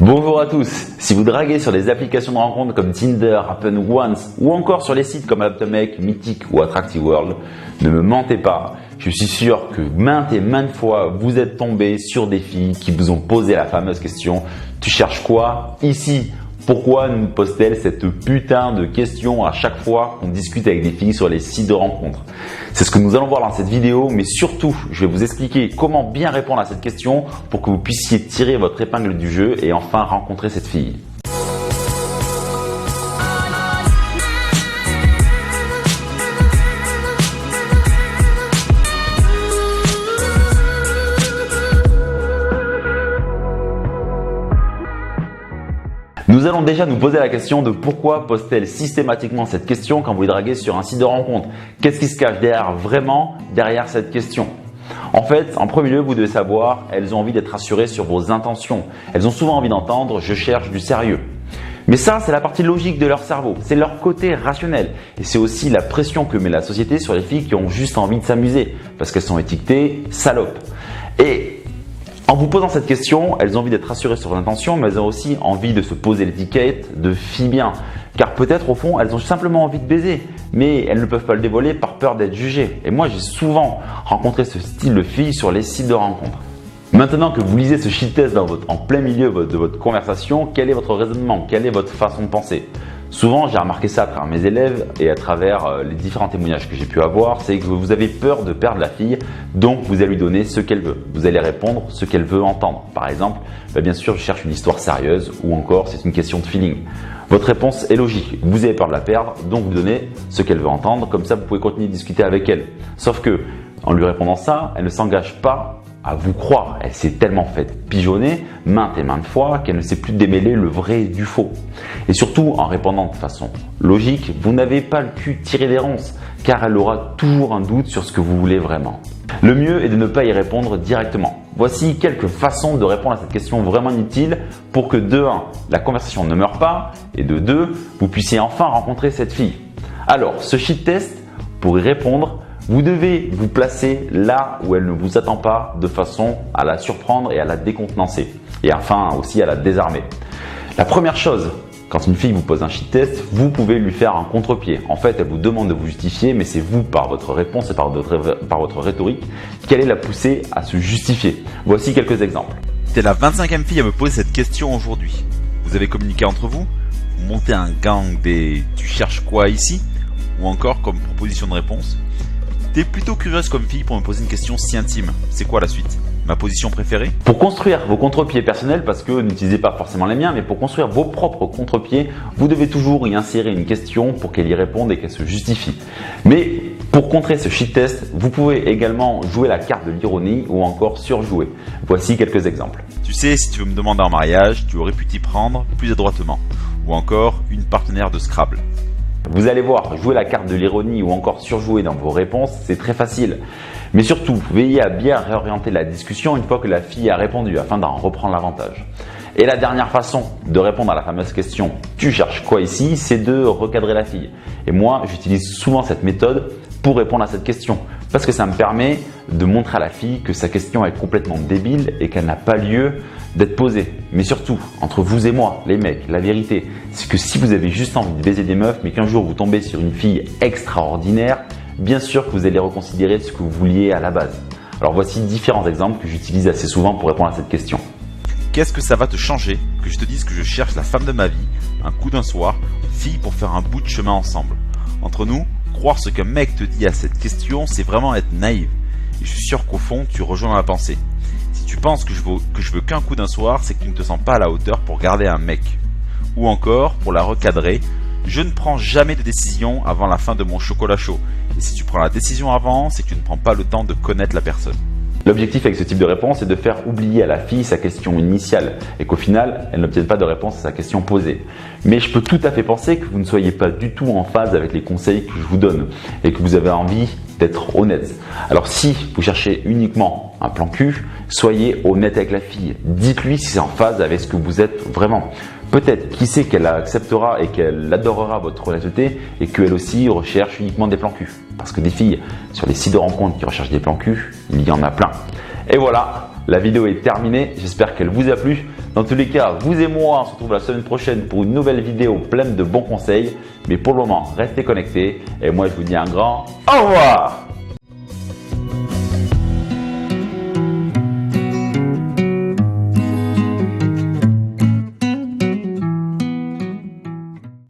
Bonjour à tous, si vous draguez sur des applications de rencontres comme Tinder, Happen Once ou encore sur les sites comme Aptomec, Mythic ou Attractive World, ne me mentez pas, je suis sûr que maintes et maintes fois vous êtes tombé sur des filles qui vous ont posé la fameuse question « Tu cherches quoi ici ?» Pourquoi nous pose-t-elle cette putain de question à chaque fois qu'on discute avec des filles sur les sites de rencontres? C'est ce que nous allons voir dans cette vidéo, mais surtout, je vais vous expliquer comment bien répondre à cette question pour que vous puissiez tirer votre épingle du jeu et enfin rencontrer cette fille. Nous allons déjà nous poser la question de pourquoi pose-t-elle systématiquement cette question quand vous les draguez sur un site de rencontre. Qu'est-ce qui se cache derrière cette question? En fait, en premier lieu, vous devez savoir, elles ont envie d'être rassurées sur vos intentions. Elles ont souvent envie d'entendre « je cherche du sérieux ». Mais ça, c'est la partie logique de leur cerveau, c'est leur côté rationnel. Et c'est aussi la pression que met la société sur les filles qui ont juste envie de s'amuser parce qu'elles sont étiquetées « salopes ». Et en vous posant cette question, elles ont envie d'être rassurées sur vos intentions, mais elles ont aussi envie de se poser l'étiquette de fille bien. Car peut-être au fond, elles ont simplement envie de baiser, mais elles ne peuvent pas le dévoiler par peur d'être jugées. Et moi, j'ai souvent rencontré ce style de filles sur les sites de rencontres. Maintenant que vous lisez ce shit test en plein milieu de votre conversation, quel est votre raisonnement? Quelle est votre façon de penser? Souvent, j'ai remarqué ça à travers mes élèves et à travers les différents témoignages que j'ai pu avoir, c'est que vous avez peur de perdre la fille, donc vous allez lui donner ce qu'elle veut. Vous allez répondre ce qu'elle veut entendre. Par exemple, bien sûr, je cherche une histoire sérieuse ou encore c'est une question de feeling. Votre réponse est logique. Vous avez peur de la perdre, donc vous donnez ce qu'elle veut entendre. Comme ça, vous pouvez continuer de discuter avec elle. Sauf que, en lui répondant ça, elle ne s'engage pas à vous croire. Elle s'est tellement faite pigeonner maintes et maintes fois qu'elle ne sait plus démêler le vrai du faux. Et surtout, en répondant de façon logique, vous n'avez pas le cul tiré des ronces car elle aura toujours un doute sur ce que vous voulez vraiment. Le mieux est de ne pas y répondre directement. Voici quelques façons de répondre à cette question vraiment inutile pour que de 1, la conversation ne meure pas et de 2, vous puissiez enfin rencontrer cette fille. Alors, ce shit test, pour y répondre, vous devez vous placer là où elle ne vous attend pas de façon à la surprendre et à la décontenancer. Et enfin aussi à la désarmer. La première chose, quand une fille vous pose un shit test, vous pouvez lui faire un contre-pied. En fait, elle vous demande de vous justifier, mais c'est vous, par votre réponse et par votre rhétorique, qui allez la pousser à se justifier. Voici quelques exemples. T'es la 25e fille à me poser cette question aujourd'hui. Vous avez communiqué entre vous? Vous montez un gang des « tu cherches quoi ici ?» ou encore comme proposition de réponse. T'es plutôt curieuse comme fille pour me poser une question si intime. C'est quoi la suite? Ma position préférée? Pour construire vos contre-pieds personnels, parce que n'utilisez pas forcément les miens, mais pour construire vos propres contre-pieds, vous devez toujours y insérer une question pour qu'elle y réponde et qu'elle se justifie. Mais pour contrer ce shit test, vous pouvez également jouer la carte de l'ironie ou encore surjouer. Voici quelques exemples. Tu sais, si tu veux me demander en mariage, tu aurais pu t'y prendre plus adroitement. Ou encore une partenaire de Scrabble. Vous allez voir, jouer la carte de l'ironie ou encore surjouer dans vos réponses, c'est très facile. Mais surtout, veillez à bien réorienter la discussion une fois que la fille a répondu afin d'en reprendre l'avantage. Et la dernière façon de répondre à la fameuse question « Tu cherches quoi ici ?» c'est de recadrer la fille. Et moi, j'utilise souvent cette méthode pour répondre à cette question parce que ça me permet de montrer à la fille que sa question est complètement débile et qu'elle n'a pas lieu d'être posée. Mais surtout, entre vous et moi, les mecs, la vérité, c'est que si vous avez juste envie de baiser des meufs mais qu'un jour vous tombez sur une fille extraordinaire, bien sûr que vous allez reconsidérer ce que vous vouliez à la base. Alors voici différents exemples que j'utilise assez souvent pour répondre à cette question. Qu'est-ce que ça va te changer que je te dise que je cherche la femme de ma vie, un coup d'un soir, fille pour faire un bout de chemin ensemble? Entre nous, croire ce qu'un mec te dit à cette question, c'est vraiment être naïf. Et je suis sûr qu'au fond, tu rejoins ma pensée. Si tu penses que je veux qu'un coup d'un soir, c'est que tu ne te sens pas à la hauteur pour garder un mec. Ou encore, pour la recadrer, je ne prends jamais de décision avant la fin de mon chocolat chaud. Et si tu prends la décision avant, c'est que tu ne prends pas le temps de connaître la personne. L'objectif avec ce type de réponse est de faire oublier à la fille sa question initiale et qu'au final, elle n'obtienne pas de réponse à sa question posée. Mais je peux tout à fait penser que vous ne soyez pas du tout en phase avec les conseils que je vous donne et que vous avez envie d'être honnête. Alors si vous cherchez uniquement un plan cul, soyez honnête avec la fille. Dites-lui si c'est en phase avec ce que vous êtes vraiment. Peut-être, qui sait, qu'elle acceptera et qu'elle adorera votre honnêteté et qu'elle aussi recherche uniquement des plans cul. Parce que des filles sur les sites de rencontres qui recherchent des plans cul, il y en a plein. Et voilà, la vidéo est terminée. J'espère qu'elle vous a plu. Dans tous les cas, vous et moi, on se retrouve la semaine prochaine pour une nouvelle vidéo pleine de bons conseils. Mais pour le moment, restez connectés et moi je vous dis un grand au revoir.